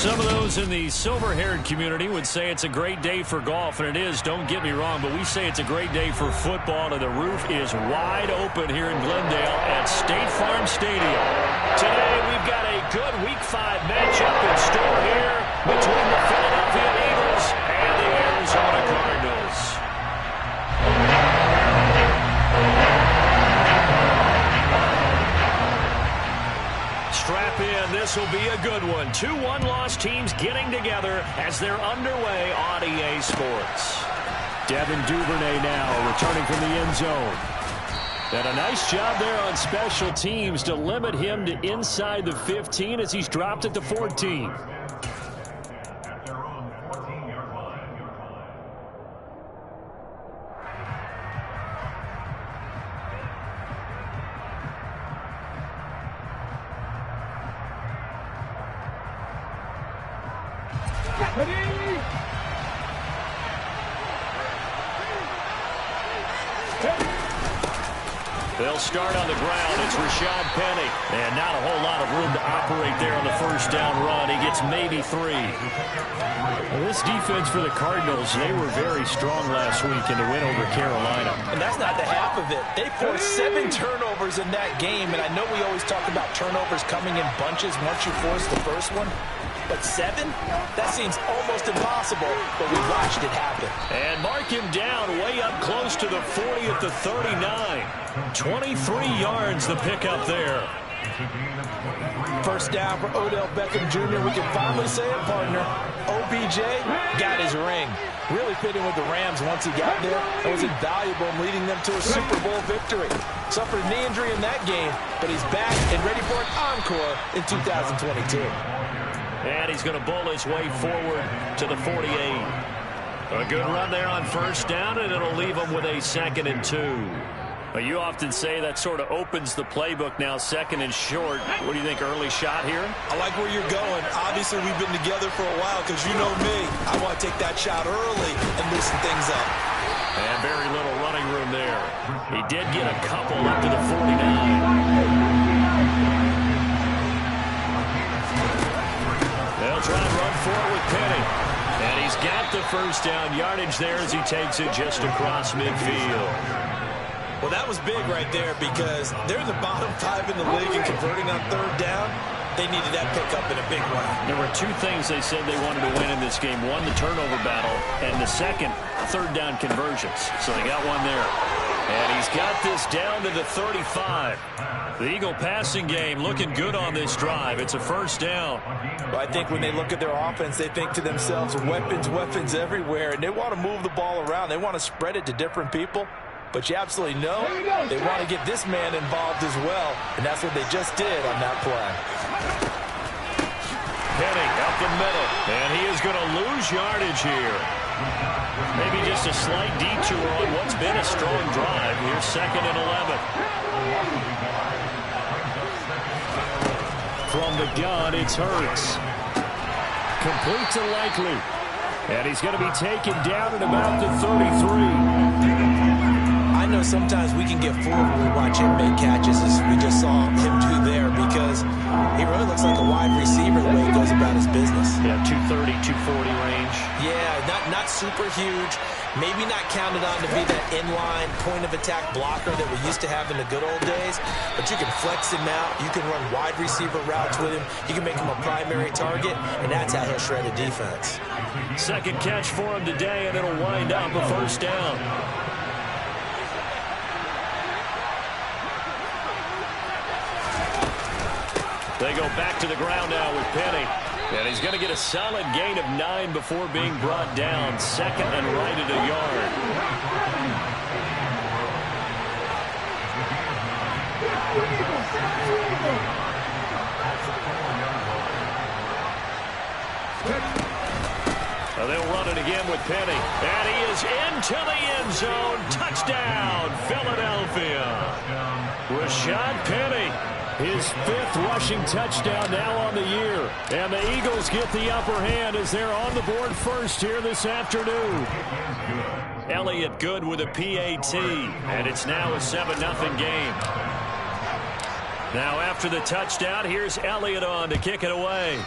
Some of those in the silver-haired community would say it's a great day for golf, and it is, don't get me wrong, but we say it's a great day for football, and the roof is wide open here in Glendale at State Farm Stadium. Today, we've got a good Week 5 matchup in store here between the Philadelphia Eagles and the Arizona Cardinals. Strap in. This will be a good one. Two one-loss teams getting together as they're underway on EA Sports. Devin Duvernay now returning from the end zone. And a nice job there on special teams to limit him to inside the 15 as he's dropped at the 14. They'll start on the ground. It's Rashad Penny. And not a whole lot of room to operate there on the first down run. He gets maybe 3. Well, this defense for the Cardinals, they were very strong last week in the win over Carolina. And that's not the half of it. They forced 7 turnovers in that game. And I know we always talk about turnovers coming in bunches once you force the first one. But 7? That seems almost impossible, but we watched it happen. And mark him down way up close to the 40 at the 39. 23 yards the pickup there. First down for Odell Beckham Jr. We can finally say it, partner. OBJ got his ring. Really fit in with the Rams once he got there. It was invaluable in leading them to a Super Bowl victory. Suffered a knee injury in that game, but he's back and ready for an encore in 2022. And he's going to bowl his way forward to the 48. A good run there on first down, and it'll leave him with a 2nd and 2. Well, you often say that sort of opens the playbook now, 2nd and short. What do you think, early shot here? I like where you're going. Obviously, we've been together for a while because you know me. I want to take that shot early and loosen things up. And very little running room there. He did get a couple up to the 49. They'll try and run for it with Penny. And he's got the first down yardage there as he takes it just across midfield. Well, that was big right there because they're in the bottom 5 in the league and converting on third down. They needed that pickup in a big way. There were 2 things they said they wanted to win in this game. One, the turnover battle, and the second, third down conversions. So they got one there. And he's got this down to the 35. The Eagle passing game looking good on this drive. It's a first down. Well, I think when they look at their offense, they think to themselves, weapons, weapons everywhere. And they want to move the ball around. They want to spread it to different people. But you absolutely know they want to get this man involved as well. And that's what they just did on that play. Penny up the middle. And he is going to lose yardage here. Maybe just a slight detour on what's been a strong drive. Here's 2nd and 11. From the gun, it's Hurts. Complete to Likely. And he's going to be taken down at about the 33. I know sometimes we can get fooled when we watch him make catches as we just saw him do there because he really looks like a wide receiver the way he goes about his business. Yeah, 230, 240 range. Yeah, not super huge. Maybe not counted on to be that inline point-of-attack blocker that we used to have in the good old days. But you can flex him out. You can run wide receiver routes with him. You can make him a primary target, and that's how he'll shred a defense. 2nd catch for him today, and it'll wind up a first down. They go back to the ground now with Penny. And he's going to get a solid gain of 9 before being brought down. 2nd and right at a yard. Now they'll run it again with Penny. And he is into the end zone. Touchdown, Philadelphia. Rashad Penny. His 5th rushing touchdown now on the year. And the Eagles get the upper hand as they're on the board first here this afternoon. Elliott good with a PAT. And it's now a 7-0 game. Now after the touchdown, here's Elliott on to kick it away.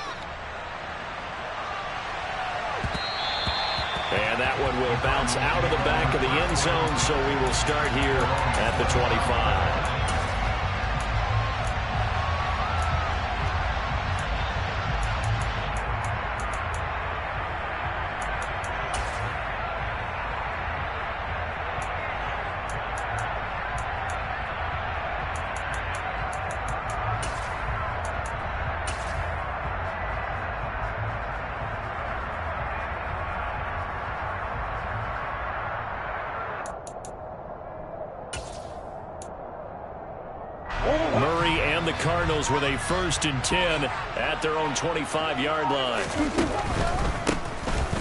And that one will bounce out of the back of the end zone, so we will start here at the 25. Murray and the Cardinals with a 1st and 10 at their own 25-yard line.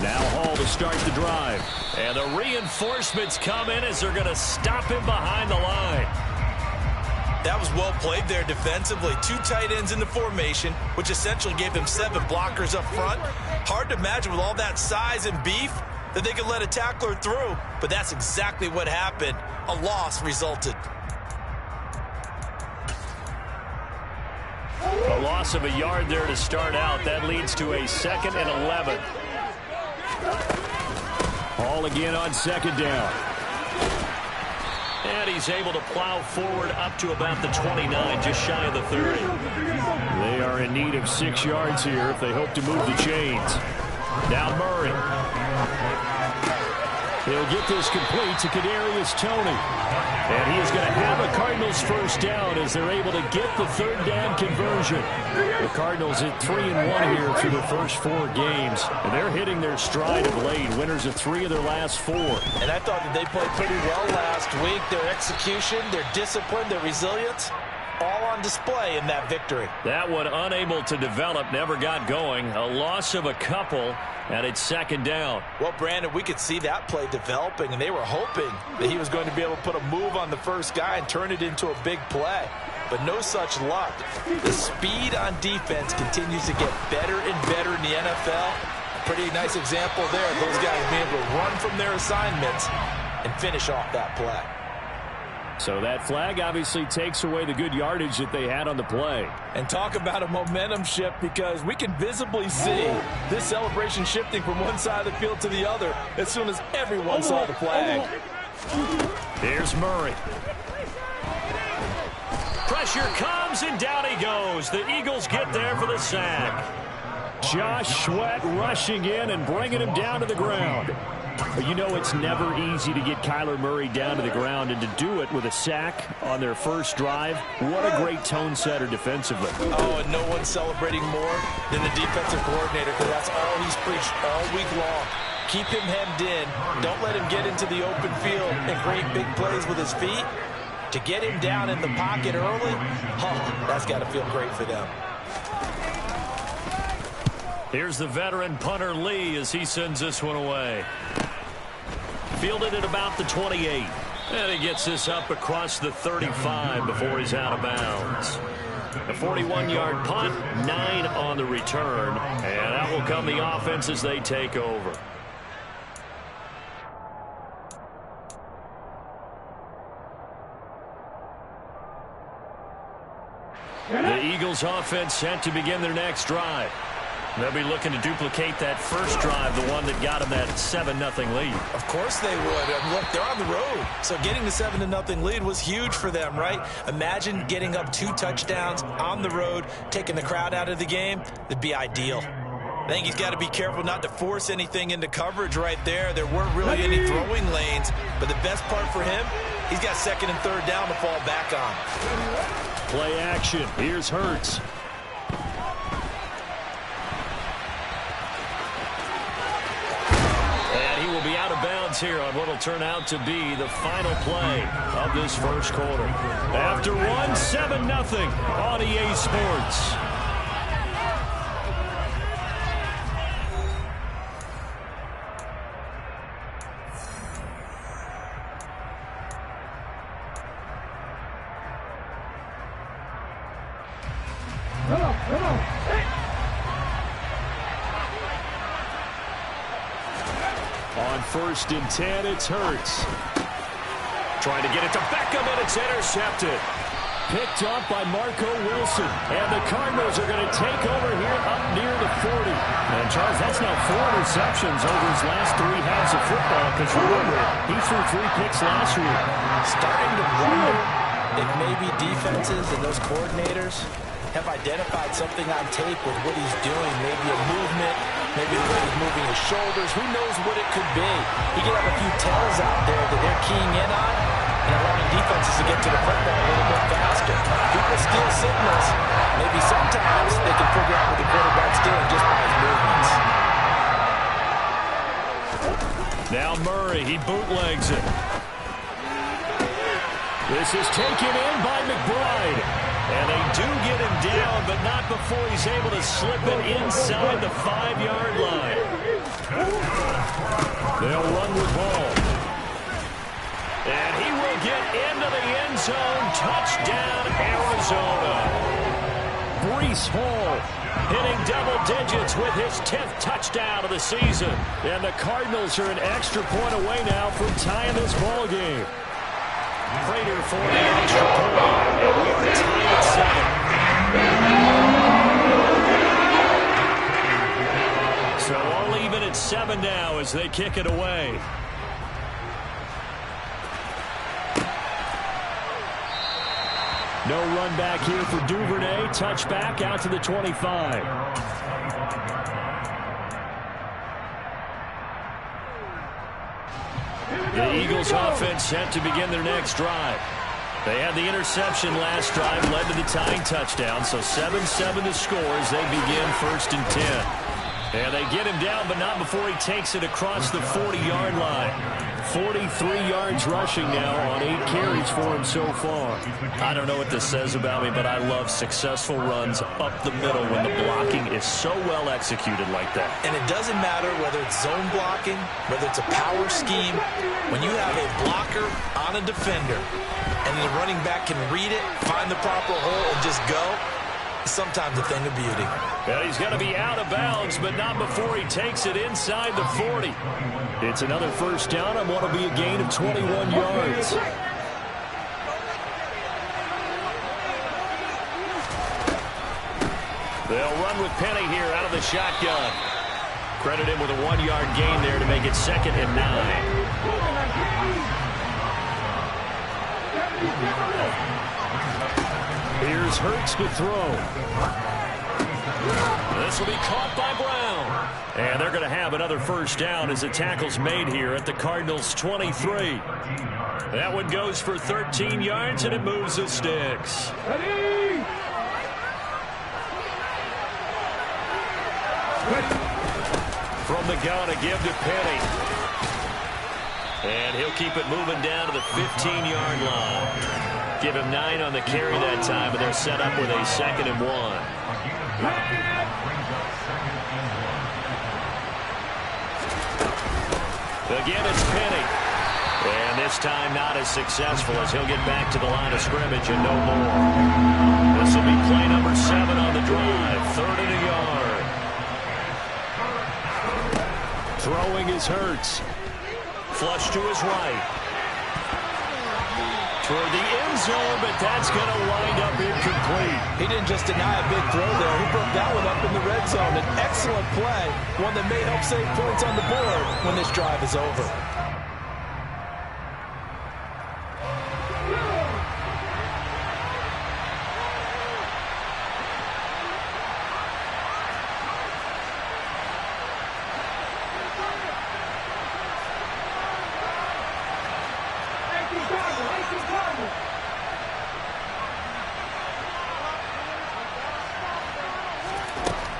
Now Hall to start the drive. And the reinforcements come in as they're going to stop him behind the line. That was well played there defensively. 2 tight ends in the formation, which essentially gave them 7 blockers up front. Hard to imagine with all that size and beef that they could let a tackler through. But that's exactly what happened. A loss resulted. A loss of a yard there to start out. That leads to a 2nd and 11. Hall again on 2nd down. And he's able to plow forward up to about the 29, just shy of the 30. They are in need of 6 yards here if they hope to move the chains. Now Murray. He'll get this complete to Kadarius Toney. And he is going to have a Cardinals 1st down as they're able to get the 3rd down conversion. The Cardinals hit 3-1 here through the first 4 games. And they're hitting their stride of late. Winners of 3 of their last 4. And I thought that they played pretty well last week. Their execution, their discipline, their resilience, all on display in that victory. That one unable to develop, never got going. A loss of a couple, and it's 2nd down. Well, Brandon, we could see that play developing, and they were hoping that he was going to be able to put a move on the first guy and turn it into a big play. But no such luck. The speed on defense continues to get better and better in the NFL. Pretty nice example there. Those guys being able to run from their assignments and finish off that play. So that flag obviously takes away the good yardage that they had on the play. And talk about a momentum shift, because we can visibly see this celebration shifting from one side of the field to the other as soon as everyone saw the flag. Here's Murray. Pressure comes, and down he goes. The Eagles get there for the sack. Josh Sweat rushing in and bringing him down to the ground. But you know it's never easy to get Kyler Murray down to the ground, and to do it with a sack on their first drive, what a great tone setter defensively. Oh, and no one's celebrating more than the defensive coordinator, because that's all he's preached all week long. Keep him hemmed in. Don't let him get into the open field and create big plays with his feet. To get him down in the pocket early, that's got to feel great for them. Here's the veteran punter Lee as he sends this one away. Fielded at about the 28. And he gets this up across the 35 before he's out of bounds. A 41-yard punt, 9 on the return. And that will come the offense as they take over. The Eagles offense set to begin their next drive. They'll be looking to duplicate that first drive, the one that got them that 7-0 lead. Of course they would. Look, they're on the road. So getting the 7-0 lead was huge for them, right? Imagine getting up 2 touchdowns on the road, taking the crowd out of the game. It'd be ideal. I think he's got to be careful not to force anything into coverage right there. There weren't really any throwing lanes. But the best part for him, he's got 2nd and 3rd down to fall back on. Play action. Here's Hurts. Will be out of bounds here on what will turn out to be the final play of this first quarter. After one, 7-0 on EA Sports. On 1st and 10, it's Hurts. Trying to get it to Beckham, and it's intercepted. Picked off by Marco Wilson. And the Cardinals are going to take over here up near the 40. And, Charles, that's now 4 interceptions over his last 3 halves of football. Because, remember, he threw 3 picks last week. Starting to wonder if maybe defenses and those coordinators have identified something on tape with what he's doing. Maybe a movement, maybe the way he's moving his shoulders. Who knows what it could be? He could have a few tells out there that they're keying in on and allowing defenses to get to the football a little bit faster. People steal signals. Maybe sometimes they can figure out what the quarterback's doing just by his movements. Now Murray, he bootlegs it. This is taken in by McBride. And they do get him down, but not before he's able to slip it inside the 5-yard line. They'll run with ball. And he will get into the end zone. Touchdown, Arizona. Breece Hall hitting double digits with his 10th touchdown of the season. And the Cardinals are an extra point away now from tying this ball game. Prater for the extra point. And we are tied at 7. So all even at 7 now as they kick it away. No run back here for Duvernay. Touchback out to the 25. The Eagles offense set to begin their next drive. They had the interception last drive, led to the tying touchdown, so 7-7 the score as they begin 1st and 10. And they get him down, but not before he takes it across the 40-yard line. 43 yards rushing now on 8 carries for him so far. I don't know what this says about me, but I love successful runs up the middle when the blocking is so well executed like that. And it doesn't matter whether it's zone blocking, whether it's a power scheme. When you have a blocker on a defender and the running back can read it, find the proper hole, and just go, sometimes a thing of beauty. And he's going to be out of bounds, but not before he takes it inside the 40. It's another first down on what will be a gain of 21 yards. They'll run with Penny here out of the shotgun. Credit him with a 1-yard gain there to make it 2nd and 9. Here's Hurts to throw. This will be caught by Brown. And they're going to have another first down as the tackle's made here at the Cardinals' 23. That one goes for 13 yards, and it moves the sticks. From the gun, a give to Penny. And he'll keep it moving down to the 15-yard line. Give him 9 on the carry that time, and they're set up with a 2nd and 1. Again, it's Penny. And this time not as successful as he'll get back to the line of scrimmage and no more. This will be play number 7 on the drive. 3rd and a yard. Throwing is Hurts. Flush to his right. Toward the end zone, but that's going to wind up incomplete. He didn't just deny a big throw there. He broke that one up in the red zone. An excellent play, one that may help save points on the board when this drive is over.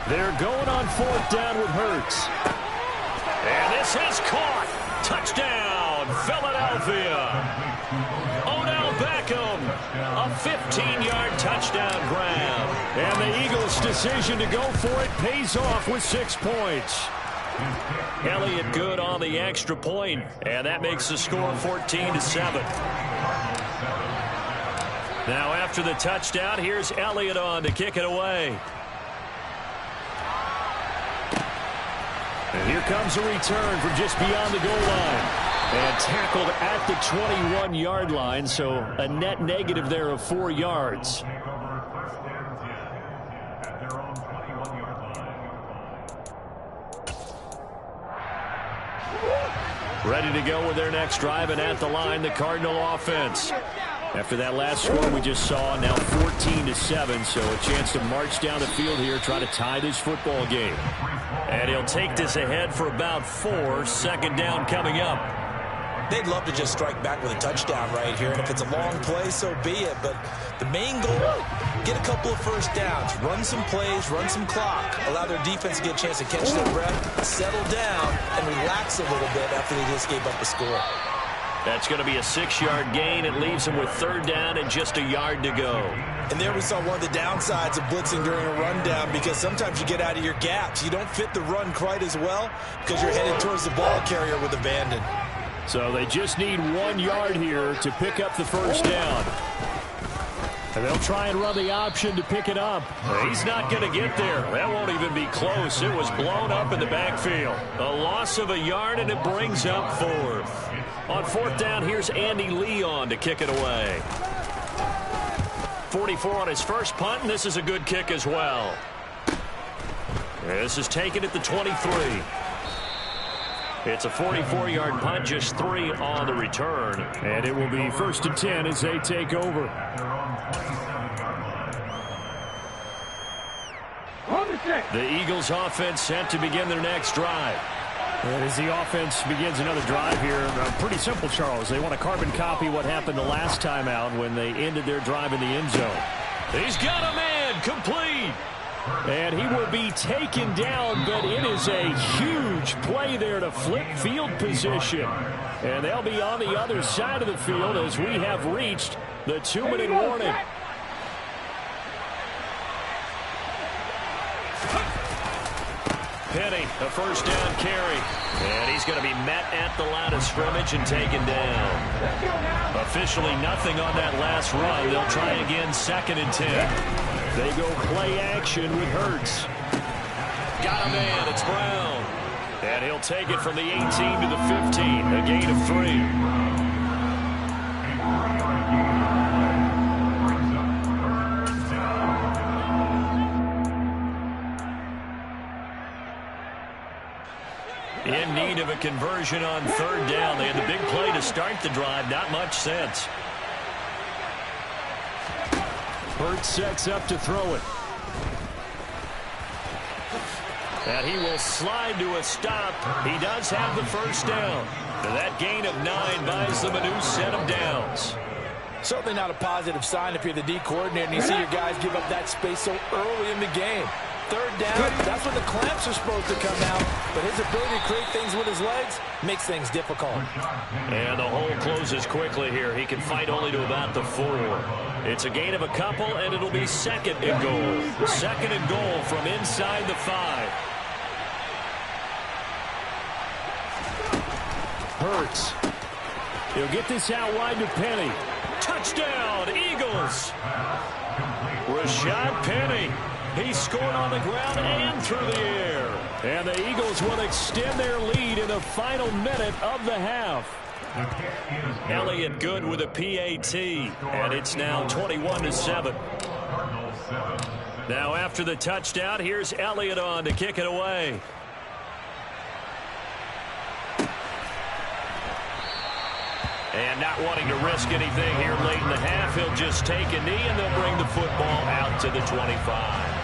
They're going on 4th down with Hurts. And this is caught. Touchdown, Philadelphia. Odell Beckham, a 15-yard touchdown grab. And the Eagles' decision to go for it pays off with 6 points. Elliott good on the extra point, and that makes the score 14-7. Now after the touchdown, here's Elliott on to kick it away. And here comes a return from just beyond the goal line. And tackled at the 21-yard line, so a net negative there of 4 yards. Ready to go with their next drive, and at the line, the Cardinal offense. After that last score we just saw, now 14-7, so a chance to march down the field here, try to tie this football game. And he'll take this ahead for about 4. Second down coming up. They'd love to just strike back with a touchdown right here, and if it's a long play, so be it. But the main goal, get a couple of first downs, run some plays, run some clock, allow their defense to get a chance to catch their breath, settle down, and relax a little bit after they just gave up a score. That's going to be a 6-yard gain. It leaves them with third down and just a yard to go. And there we saw one of the downsides of blitzing during a rundown, because sometimes you get out of your gaps. You don't fit the run quite as well because you're headed towards the ball carrier with abandon. So they just need 1 yard here to pick up the first down. And they'll try and run the option to pick it up. He's not going to get there. That won't even be close. It was blown up in the backfield. A loss of a yard, and it brings up 4th. On 4th down, here's Andy Leon to kick it away. 44 on his first punt, and this is a good kick as well. This is taken at the 23. It's a 44-yard punt, just 3 on the return. And it will be 1st and 10 as they take over. The Eagles offense set to begin their next drive. And as the offense begins another drive here, pretty simple, Charles. They want to carbon copy what happened the last time out when they ended their drive in the end zone. He's got a man, complete. And he will be taken down, but it is a huge play there to flip field position. And they'll be on the other side of the field as we have reached the 2-minute warning. Penny, a first down carry. And he's going to be met at the line of scrimmage and taken down. Officially nothing on that last run. They'll try again, 2nd and 10. They go play action with Hurts. Got a man, it's Brown. And he'll take it from the 18 to the 15, a gain of 3. In need of a conversion on 3rd down. They had the big play to start the drive. Not much sense. Hurts sets up to throw it. And he will slide to a stop. He does have the first down. And that gain of 9 buys them a new set of downs. Certainly not a positive sign if you're the D coordinator and you see your guys give up that space so early in the game. 3rd down, that's when the clamps are supposed to come out. But his ability to create things with his legs makes things difficult. And the hole closes quickly here. He can fight only to about the 4. It's a gain of a couple, and it'll be 2nd and goal. 2nd and goal from inside the 5. Hurts. He'll get this out wide to Penny. Touchdown, Eagles. Rashad Penny. He scored on the ground and through the air. And the Eagles will extend their lead in the final minute of the half. Elliott good with a PAT. And it's now 21-7. Now after the touchdown, here's Elliott on to kick it away. And not wanting to risk anything here late in the half, he'll just take a knee and they'll bring the football out to the 25.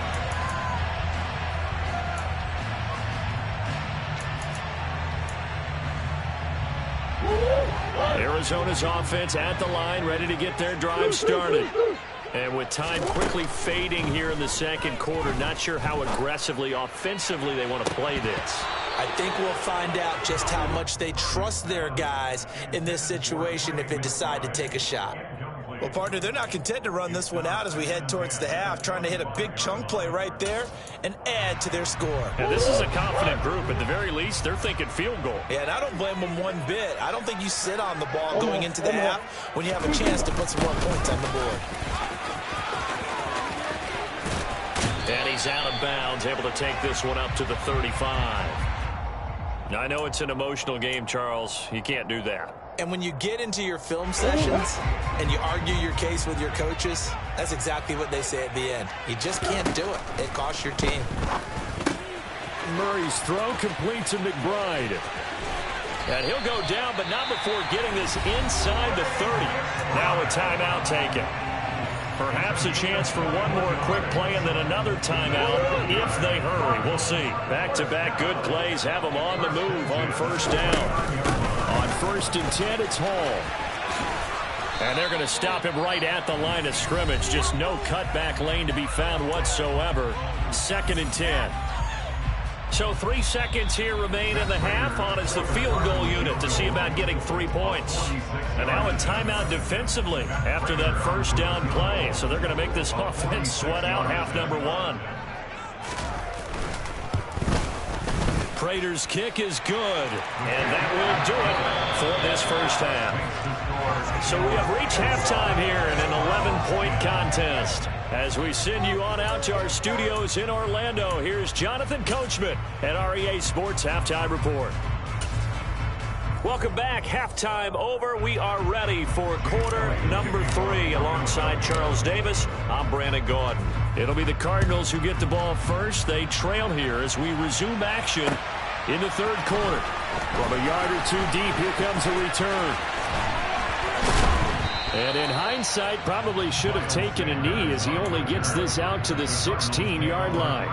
Arizona's offense at the line, ready to get their drive started. And with time quickly fading here in the 2nd quarter, not sure how aggressively, offensively they want to play this. I think we'll find out just how much they trust their guys in this situation if they decide to take a shot. Well, partner, they're not content to run this one out as we head towards the half, trying to hit a big chunk play right there and add to their score. And this is a confident group. At the very least, they're thinking field goal. Yeah, and I don't blame them one bit. I don't think you sit on the ball going into the half when you have a chance to put some more points on the board. And he's out of bounds, able to take this one up to the 35. I know it's an emotional game, Charles. You can't do that. And when you get into your film sessions and you argue your case with your coaches, that's exactly what they say at the end. You just can't do it. It costs your team. Murray's throw complete to McBride. And he'll go down, but not before getting this inside the 30. Now a timeout taken. Perhaps a chance for one more quick play and then another timeout if they hurry. We'll see. Back-to-back good plays have them on the move on first down. On 1st and 10, it's Hall. And they're going to stop him right at the line of scrimmage. Just no cutback lane to be found whatsoever. 2nd and 10. So 3 seconds here remain in the half on as the field goal unit to see about getting 3 points. And now a timeout defensively after that first down play. So they're going to make this offense sweat out half number 1. Prater's kick is good. And that will do it for this first half. So we have reached halftime here in an 11-point contest. As we send you on out to our studios in Orlando, here's Jonathan Coachman at REA Sports Halftime Report. Welcome back. Halftime over. We are ready for quarter number 3 alongside Charles Davis. I'm Brandon Gaudin. It'll be the Cardinals who get the ball first. They trail here as we resume action in the 3rd quarter. From a yard or 2 deep, here comes a return. And in hindsight, probably should have taken a knee as he only gets this out to the 16-yard line.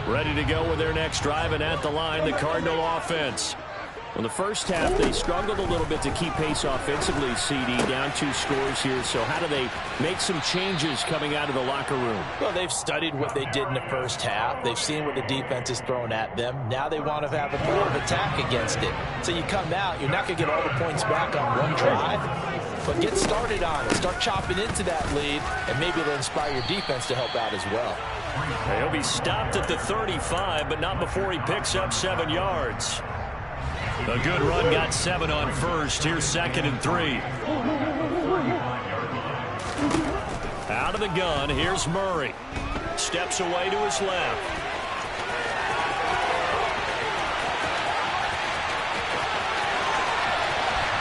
Ready to go with their next drive, and at the line, the Cardinal offense. In the first half, they struggled a little bit to keep pace offensively, CD, down 2 scores here. So how do they make some changes coming out of the locker room? Well, they've studied what they did in the first half. They've seen what the defense is throwing at them. Now they want to have a more of attack against it. So you come out, you're not going to get all the points back on one drive, but get started on it. Start chopping into that lead, and maybe it'll inspire your defense to help out as well. He'll be stopped at the 35, but not before he picks up 7 yards. A good run, got 7 on first. Here's 2nd and 3. Out of the gun, here's Murray. Steps away to his left.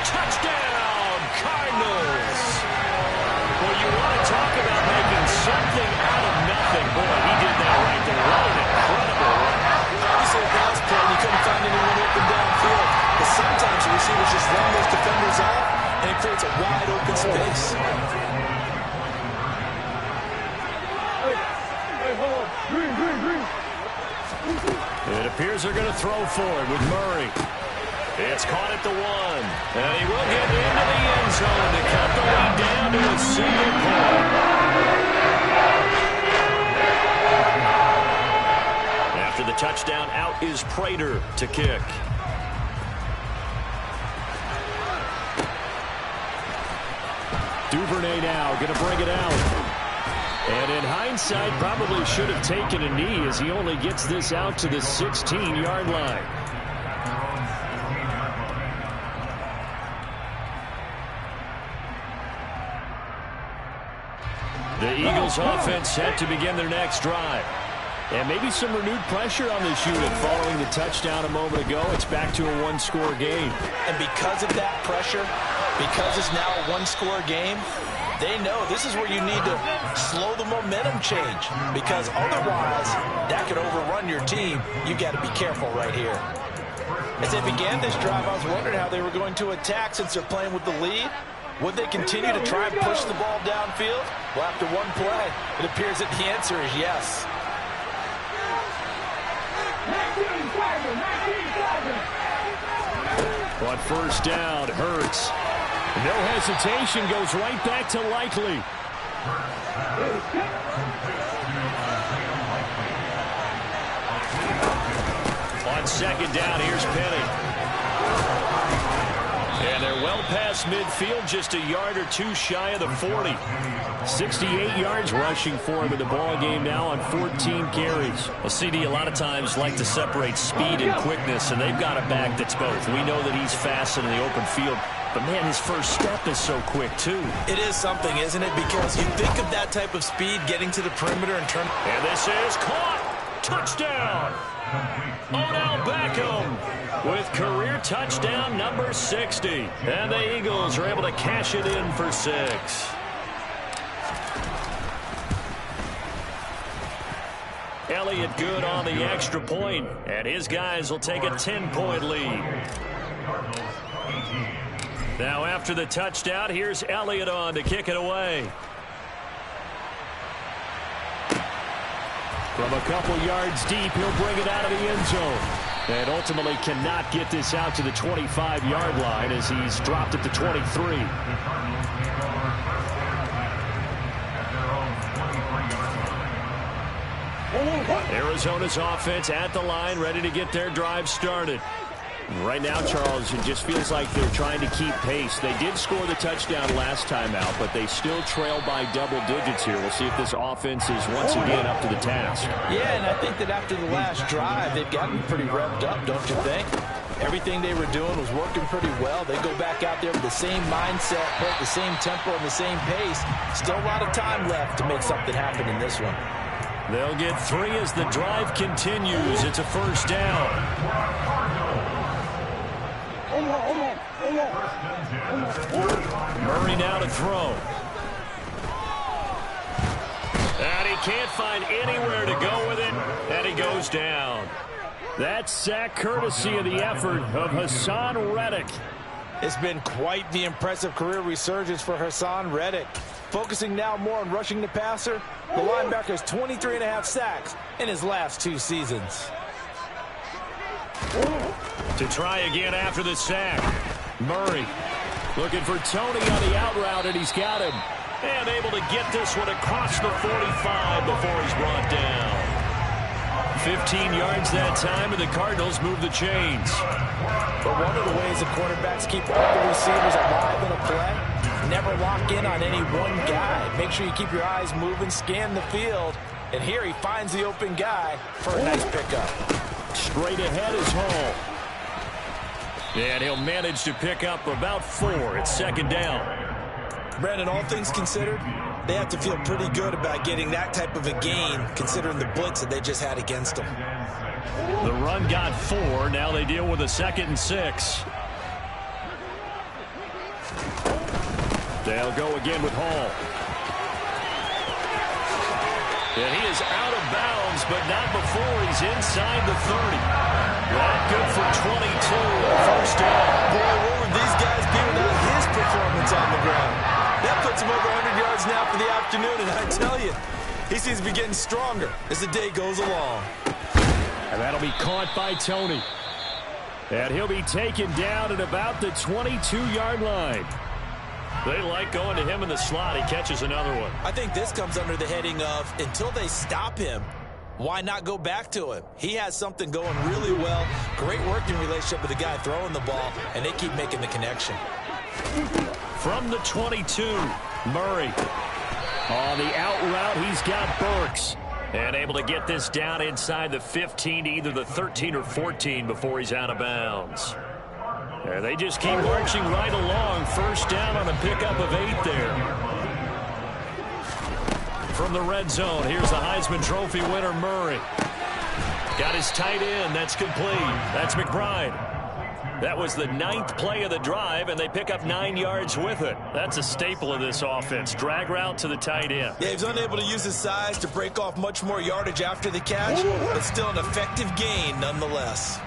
Touchdown, Cardinals! Well, you want to talk about making something out of nothing. Boy, he did that right there. What an incredible run. You saw a pass play, and you couldn't find anyone open downfield. But sometimes the receivers just run those defenders off, and it creates a wide open space. It appears they're going to throw forward with Murray. It's caught at the 1. And he will get into the end zone to cut the lead down to a single point. After the touchdown, out is Prater to kick. Duvernay now going to bring it out. And in hindsight, probably should have taken a knee as he only gets this out to the 16-yard line. The Eagles offense set to begin their next drive. And maybe some renewed pressure on this unit following the touchdown a moment ago. It's back to a 1-score game. And because of that pressure, because it's now a 1-score game, they know this is where you need to slow the momentum change, because otherwise that could overrun your team. You got to be careful right here. As they began this drive, I was wondering how they were going to attack since they're playing with the lead. Would they continue to try and push the ball downfield? Well, after one play, it appears that the answer is yes. On first down, Hurts. No hesitation, goes right back to Likely. On second down, here's Penny. And they're well past midfield, just a yard or two shy of the 40. 68 yards rushing for him in the ball game now on 14 carries. Well, CD, a lot of times like to separate speed and quickness, and they've got a back that's both. We know that he's fast in the open field, but, man, his first step is so quick, too. It is something, isn't it? Because you think of that type of speed getting to the perimeter and turn. And this is caught. Touchdown. Odell Beckham with career touchdown number 60. And the Eagles are able to cash it in for 6. Elliott good on the extra point, and his guys will take a 10-point lead. Now after the touchdown, here's Elliott on to kick it away. From a couple yards deep, he'll bring it out of the end zone. And ultimately cannot get this out to the 25-yard line as he's dropped at the 23. Arizona's offense at the line, ready to get their drive started. Right now, Charles, it just feels like they're trying to keep pace. They did score the touchdown last time out, but they still trail by double digits here. We'll see if this offense is once again up to the task. Yeah, and I think that after the last drive, they've gotten pretty revved up, don't you think? Everything they were doing was working pretty well. They go back out there with the same mindset, both the same tempo and the same pace. Still a lot of time left to make something happen in this one. They'll get 3 as the drive continues. It's a first down. Murray now to throw. And he can't find anywhere to go with it, and he goes down. That sack courtesy of the effort of Hassan Reddick. It's been quite the impressive career resurgence for Hassan Reddick. Focusing now more on rushing the passer, the linebacker's 23.5 sacks in his last 2 seasons. To try again after the sack. Murray looking for Tony on the out route, and he's got him. And able to get this one across the 45 before he's brought down. 15 yards that time, and the Cardinals move the chains. But one of the ways the quarterbacks keep all the receivers alive in a play, never lock in on any one guy. Make sure you keep your eyes moving, scan the field. And here he finds the open guy for a nice pickup. Straight ahead is Hall. And he'll manage to pick up about 4. It's second down. Brandon, all things considered, they have to feel pretty good about getting that type of a gain, considering the blitz that they just had against them. The run got 4. Now they deal with a 2nd and 6. They'll go again with Hall. And he is out of bounds, but not before he's inside the 30. That good for 22. First down. Boy, what would these guys be without his performance on the ground? That puts him over 100 yards now for the afternoon, and I tell you, he seems to be getting stronger as the day goes along. And that'll be caught by Tony. And he'll be taken down at about the 22-yard line. They like going to him in the slot. He catches another one. I think this comes under the heading of, until they stop him, why not go back to him? He has something going really well. Great working relationship with the guy throwing the ball, and they keep making the connection. From the 22, Murray. On the out route, he's got Burks. And able to get this down inside the 15 to either the 13 or 14 before he's out of bounds. And they just keep marching right along. First down on a pickup of 8 there. From the red zone, here's the Heisman Trophy winner, Murray. Got his tight end. That's complete. That's McBride. That was the 9th play of the drive, and they pick up 9 yards with it. That's a staple of this offense. Drag route to the tight end. Yeah, he was unable to use his size to break off much more yardage after the catch, but still an effective gain nonetheless.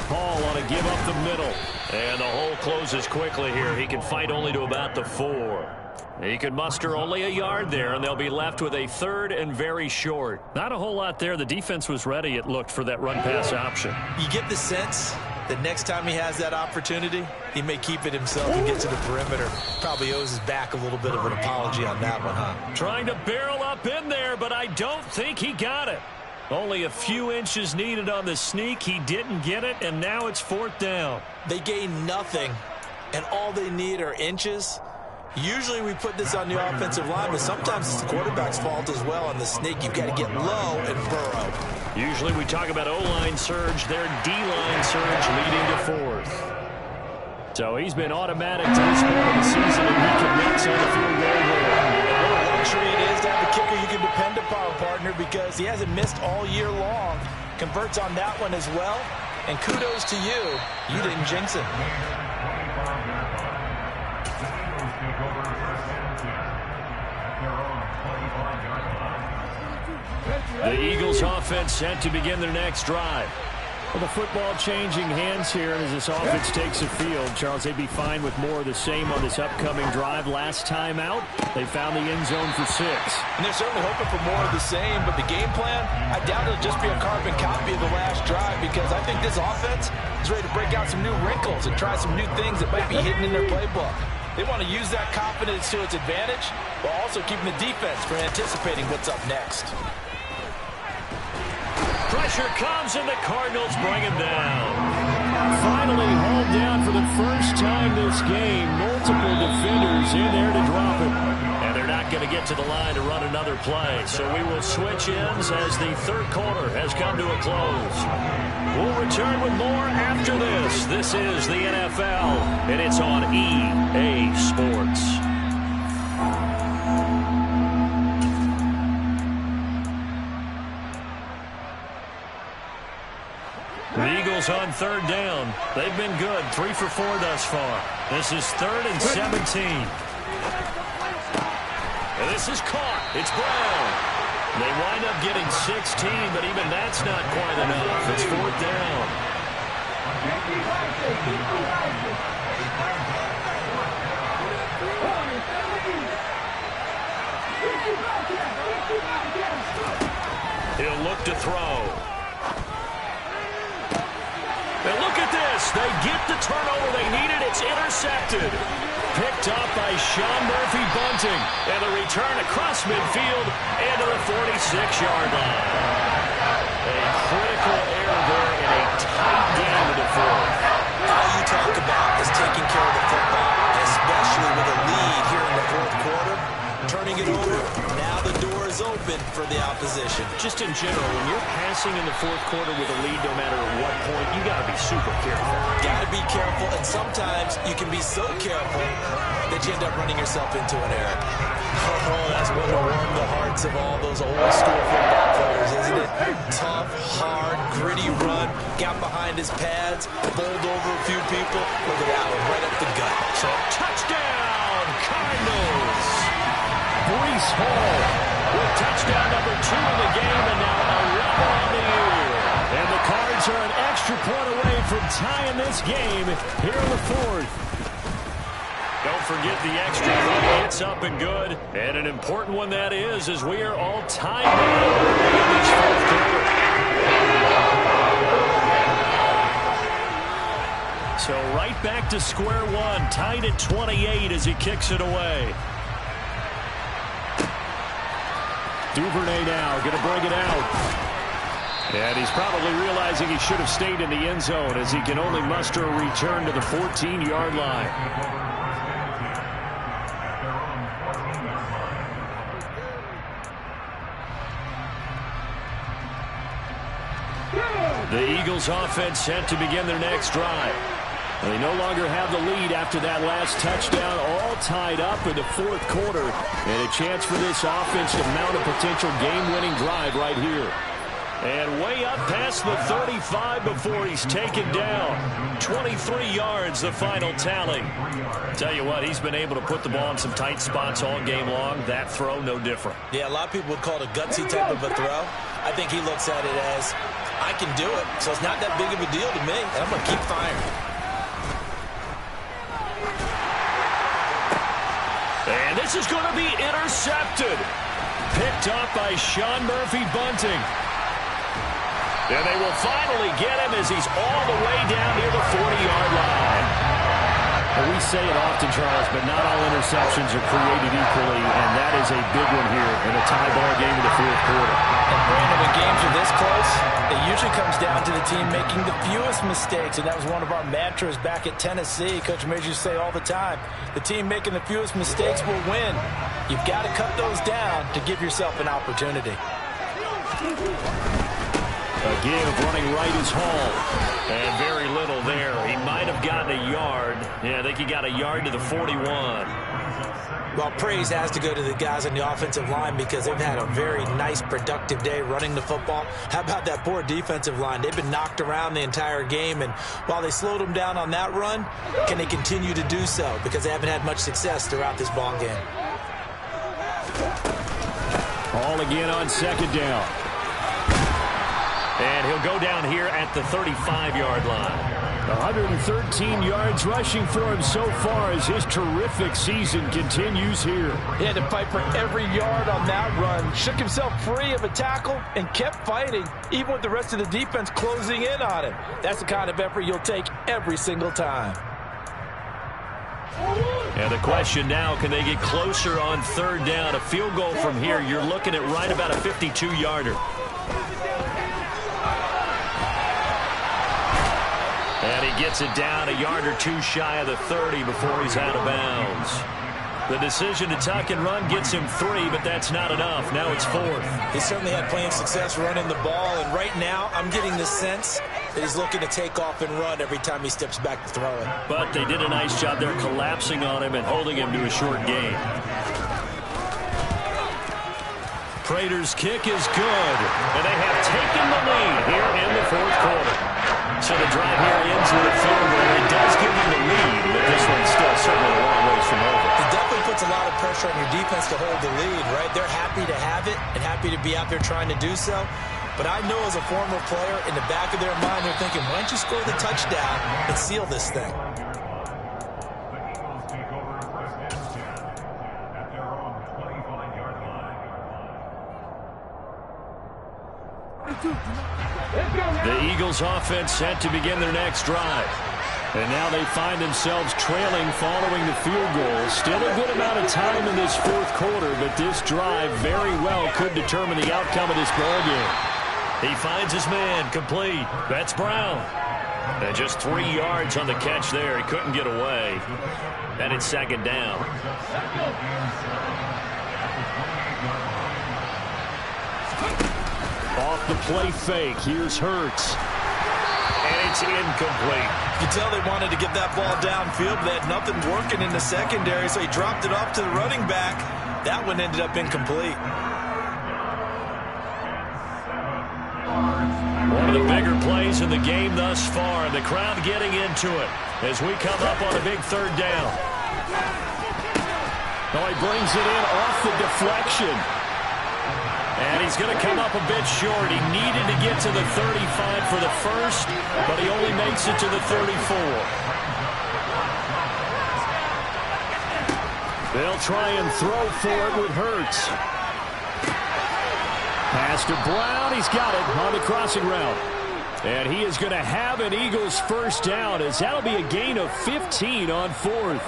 Hall on a give up the middle. And the hole closes quickly here. He can fight only to about the 4. He could muster only a yard there, and they'll be left with a 3rd and very short. Not a whole lot there. The defense was ready, it looked, for that run-pass option. You get the sense that next time he has that opportunity, he may keep it himself and get to the perimeter. Probably owes his back a little bit of an apology on that one, huh? Trying to barrel up in there, but I don't think he got it. Only a few inches needed on the sneak. He didn't get it, and now it's 4th down. They gain nothing, and all they need are inches. Usually we put this on the offensive line, but sometimes it's the quarterback's fault as well on the sneak. You've got to get low and burrow. Usually we talk about O-line surge. Their D-line surge leading to 4th. So he's been automatic to this point of the season, and he connects on the field goal there. What a luxury it is to have a kicker you can depend upon, partner, because he hasn't missed all year long. Converts on that one as well, and kudos to you. You didn't jinx it. The Eagles offense set to begin their next drive. Well, the football changing hands here as this offense takes the field. Charles, they'd be fine with more of the same on this upcoming drive. Last time out, they found the end zone for 6. And they're certainly hoping for more of the same, but the game plan, I doubt it'll just be a carbon copy of the last drive, because I think this offense is ready to break out some new wrinkles and try some new things that might be hidden in their playbook. They want to use that confidence to its advantage, while also keeping the defense from anticipating what's up next. Pressure comes, and the Cardinals bring him down. Finally hauled down for the first time this game. Multiple defenders in there to drop him. And they're not going to get to the line to run another play. So we will switch ends as the third quarter has come to a close. We'll return with more after this. This is the NFL, and it's on EA Sports. The Eagles on 3rd down. They've been good, 3 for 4 thus far. This is 3rd and 17. And this is caught. It's Brown. They wind up getting 16, but even that's not quite enough. It's 4th down. He'll look to throw. And look at this. They get the turnover they needed. It's intercepted. Picked up by Sean Murphy-Bunting. And the return across midfield and to the 46-yard line. A critical error there in a tight game in the 4th. All you talk about is taking care of the football, especially with a lead here in the 4th quarter. Turning it over, now the door is open for the opposition. Just in general, when you're passing in the 4th quarter with a lead, no matter at what point, you got to be super careful. Got to be careful, and sometimes you can be so careful that you end up running yourself into an error. Oh, that's one to warm the hearts of all those old school football players, isn't it? Tough, hard, gritty run, got behind his pads, bowled over a few people. Look at that one, right up the gut. So touchdown, Cardinals! Breece Hall with touchdown number 2 in the game, and now 11 on the year. And the Cards are an extra point away from tying this game here in the 4th. Don't forget the extra point. It's up and good. And an important one that is, as we are all tied now in this 4th quarter. So right back to square one, tied at 28 as he kicks it away. Duvernay now going to bring it out. And he's probably realizing he should have stayed in the end zone as he can only muster a return to the 14-yard line. The Eagles offense set to begin their next drive. They no longer have the lead after that last touchdown, all tied up in the 4th quarter. And a chance for this offense to mount a potential game-winning drive right here. And way up past the 35 before he's taken down. 23 yards, the final tally. Tell you what, he's been able to put the ball in some tight spots all game long. That throw, no different. Yeah, a lot of people would call it a gutsy type of a throw. I think he looks at it as, I can do it, so it's not that big of a deal to me, and I'm going to keep firing. And this is going to be intercepted. Picked up by Sean Murphy-Bunting. And they will finally get him as he's all the way down near the 40-yard line. We say it often, Charles, but not all interceptions are created equally, and that is a big one here in a tie ball game in the fourth quarter. And Brandon, when games are this close, it usually comes down to the team making the fewest mistakes, and that was one of our mantras back at Tennessee. Coach Major say all the time, the team making the fewest mistakes will win. You've got to cut those down to give yourself an opportunity. A give running right is Hall. And very little there. He might have gotten a yard. Yeah, I think he got a yard to the 41. Well, praise has to go to the guys on the offensive line because they've had a very nice, productive day running the football. How about that poor defensive line? They've been knocked around the entire game, and while they slowed them down on that run, can they continue to do so? Because they haven't had much success throughout this ball game. Hall again on second down. And he'll go down here at the 35-yard line. 113 yards rushing for him so far as his terrific season continues here. He had to fight for every yard on that run. Shook himself free of a tackle and kept fighting, even with the rest of the defense closing in on him. That's the kind of effort you'll take every single time. And the question now, can they get closer on third down? A field goal from here, you're looking at right about a 52-yarder. And he gets it down a yard or two shy of the 30 before he's out of bounds. The decision to tuck and run gets him 3, but that's not enough. Now it's 4th. He certainly had plenty of success running the ball, and right now I'm getting the sense that he's looking to take off and run every time he steps back to throw it. But they did a nice job there collapsing on him and holding him to a short gain. Prater's kick is good, and they have taken the lead here in the fourth quarter. So the drive here ends with a field goal. It does give them the lead, but this one's still certainly a long ways from over. It definitely puts a lot of pressure on your defense to hold the lead, right? They're happy to have it and happy to be out there trying to do so. But I know as a former player, in the back of their mind, they're thinking, why don't you score the touchdown and seal this thing? The Eagles offense set to begin their next drive. And now they find themselves trailing following the field goal. Still a good amount of time in this fourth quarter, but this drive very well could determine the outcome of this ball game. He finds his man, complete. That's Brown. And just 3 yards on the catch there. He couldn't get away. And it's second down. Off the play fake. Here's Hurts. And it's incomplete. You can tell they wanted to get that ball downfield. They had nothing working in the secondary, so he dropped it off to the running back. That one ended up incomplete. One of the bigger plays in the game thus far, and the crowd getting into it as we come up on a big third down. Oh, he brings it in off the deflection. And he's going to come up a bit short. He needed to get to the 35 for the first, but he only makes it to the 34. They'll try and throw for it with Hurts. Pass to Brown. He's got it on the crossing route. And he is going to have an Eagles first down, as that'll be a gain of 15 on fourth.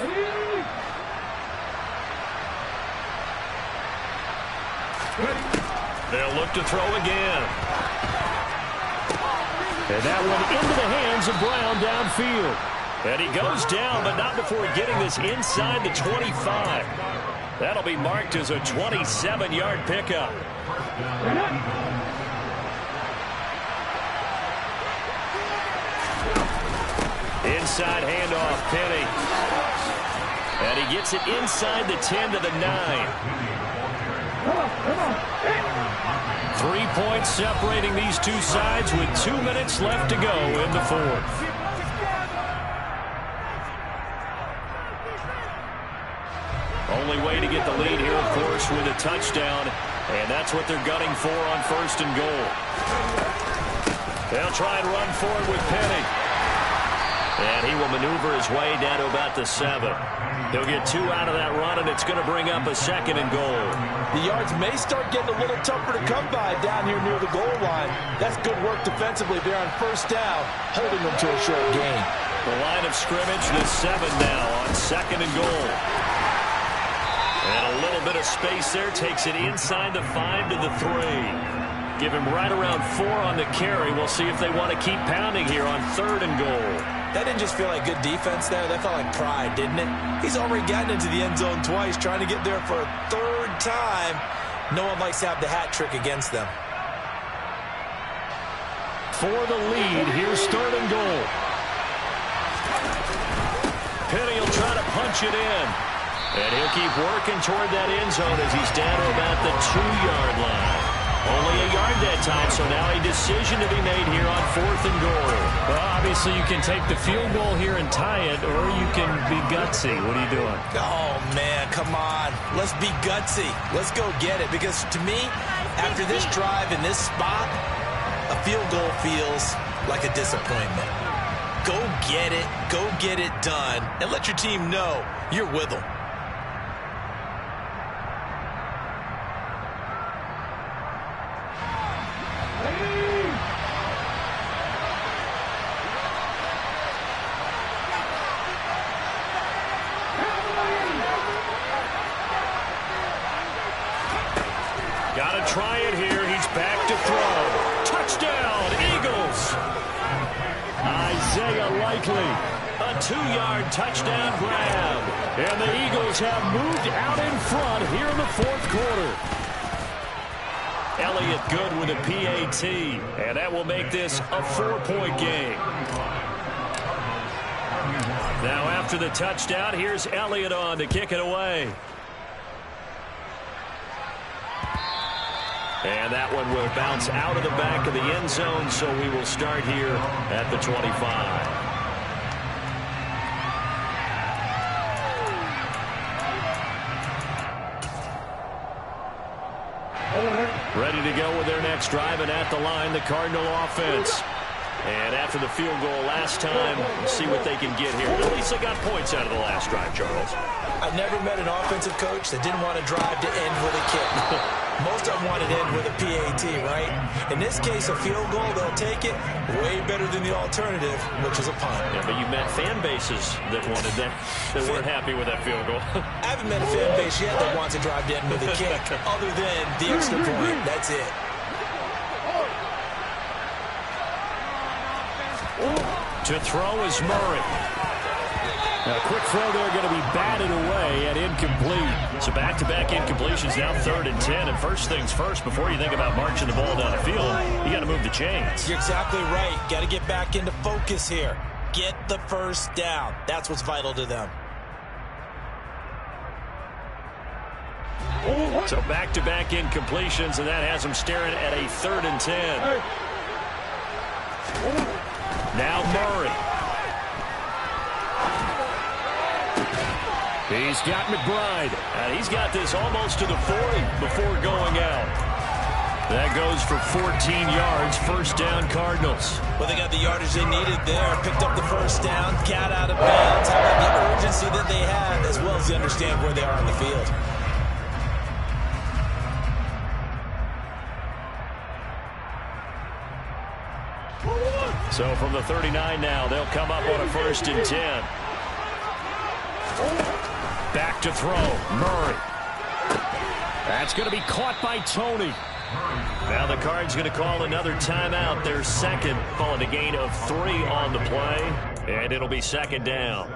They'll look to throw again. And that one into the hands of Brown downfield. And he goes down, but not before getting this inside the 25. That'll be marked as a 27-yard pickup. Inside handoff, Penny. And he gets it inside the 10 to the 9. 3 points separating these two sides with 2 minutes left to go in the fourth. Only way to get the lead here, of course, with a touchdown. And that's what they're gunning for on first and goal. They'll try and run forward with Penny. And he will maneuver his way down to about the 7. He'll get 2 out of that run, and it's going to bring up a second and goal. The yards may start getting a little tougher to come by down here near the goal line. That's good work defensively there on first down, holding them to a short gain. The line of scrimmage, the 7 now on 2nd and goal. And a little bit of space there. Takes it inside the 5 to the 3. Give him right around 4 on the carry. We'll see if they want to keep pounding here on 3rd and goal. That didn't just feel like good defense there. That felt like pride, didn't it? He's already gotten into the end zone twice, trying to get there for a 3rd time. No one likes to have the hat trick against them. For the lead, here's 3rd and goal. Penny will try to punch it in. And he'll keep working toward that end zone as he's down to about the 2-yard line. Only a yard that time, so now a decision to be made here on 4th and goal. Well, obviously you can take the field goal here and tie it, or you can be gutsy. What are you doing? Oh, man, come on. Let's be gutsy. Let's go get it. Because to me, after this drive in this spot, a field goal feels like a disappointment. Go get it. Go get it done. And let your team know you're with them. Got to try it here. He's back to throw. Touchdown, Eagles. Isaiah Likely, a 2-yard touchdown grab. And the Eagles have moved out in front here in the 4th quarter. Elliott good with a PAT. And that will make this a 4-point game. Now after the touchdown, here's Elliott on to kick it away. And that one will bounce out of the back of the end zone, so we will start here at the 25. Ready to go with their next drive, and at the line, the Cardinal offense. And after the field goal last time, we'll see what they can get here. At least they got points out of the last drive, Charles. I've never met an offensive coach that didn't want to drive to end with a kick. Most of them wanted to end with a PAT, right? In this case, a field goal, they'll take it. Way better than the alternative, which is a punt. Yeah, but you met fan bases that wanted that weren't happy with that field goal. I haven't met a fan base yet that wants to drive to end with a kick, other than the extra point. That's it. To throw is Murray. Now, a quick throw there going to be batted away and incomplete. So back-to-back incompletions, now 3rd and 10. And first things first, before you think about marching the ball down the field, you got to move the chains. You're exactly right. Got to get back into focus here. Get the first down. That's what's vital to them. So back-to-back incompletions, and that has them staring at a 3rd and 10. Now Murray. He's got McBride. And he's got this almost to the 40 before going out. That goes for 14 yards. First down, Cardinals. Well, they got the yardage they needed there. Picked up the first down. Got out of bounds. How about the urgency that they have, as well as they understand where they are on the field. So from the 39 now, they'll come up on a 1st and 10. Back to throw, Murray. That's going to be caught by Tony. Now the Cards going to call another timeout. Their second, calling a gain of 3 on the play. And it'll be 2nd down.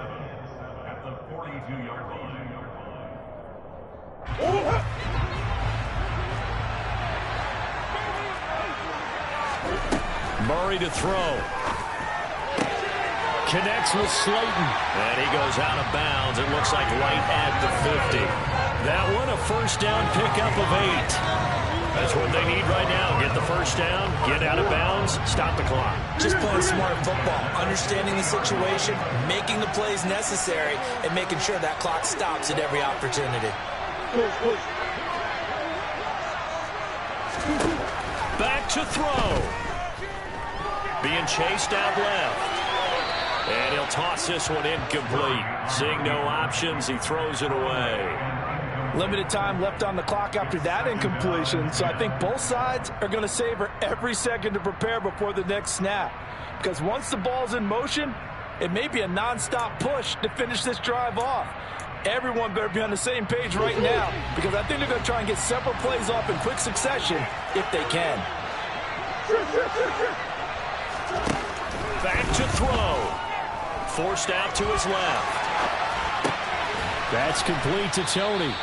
Murray to throw. Connects with Slayton. And he goes out of bounds. It looks like right at the 50. That one, a first down pickup of 8. That's what they need right now. Get the first down, get out of bounds, stop the clock. Just playing smart football, understanding the situation, making the plays necessary, and making sure that clock stops at every opportunity. Back to throw. Being chased out left. And he'll toss this one incomplete. Seeing no options, he throws it away. Limited time left on the clock after that incompletion, so I think both sides are going to savor every second to prepare before the next snap. Because once the ball's in motion, It may be a nonstop push to finish this drive off. Everyone better be on the same page right now because I think they're going to try and get several plays off in quick succession if they can. Back to throw. Forced out to his left. That's complete to Tony.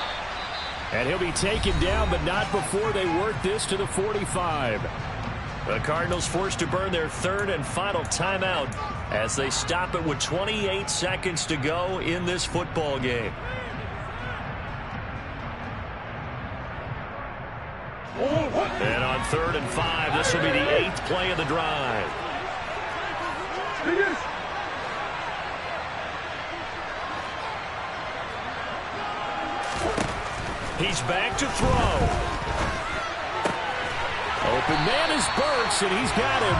And he'll be taken down, but not before they work this to the 45. The Cardinals forced to burn their third and final timeout as they stop it with 28 seconds to go in this football game. And on 3rd and 5, this will be the 8th play of the drive. He's back to throw. Open man is Burks, and he's got him.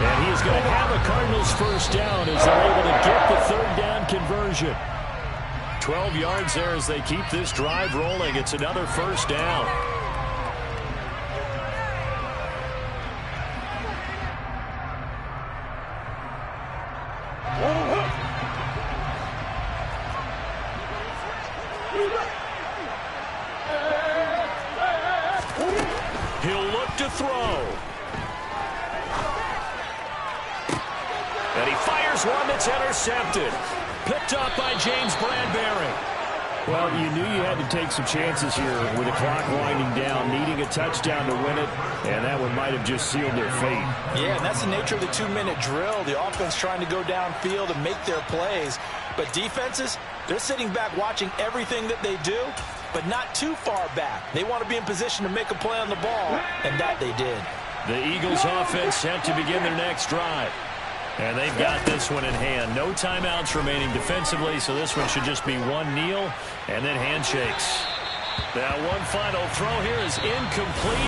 And he's going to have a Cardinals first down as they're able to get the 3rd down conversion. 12 yards there as they keep this drive rolling. It's another first down. He'll look to throw. And he fires one that's intercepted. Picked up by James Bradbury. Well, you knew you had to take some chances here with the clock winding down, needing a touchdown to win it, and that one might have just sealed their fate. Yeah, and that's the nature of the 2-minute drill. The offense trying to go downfield and make their plays. But defenses, they're sitting back watching everything that they do, but not too far back. They want to be in position to make a play on the ball, and that they did. The Eagles offense set to begin their next drive. And they've got this one in hand. No timeouts remaining defensively, so this one should just be one kneel and then handshakes. Now one final throw here is incomplete.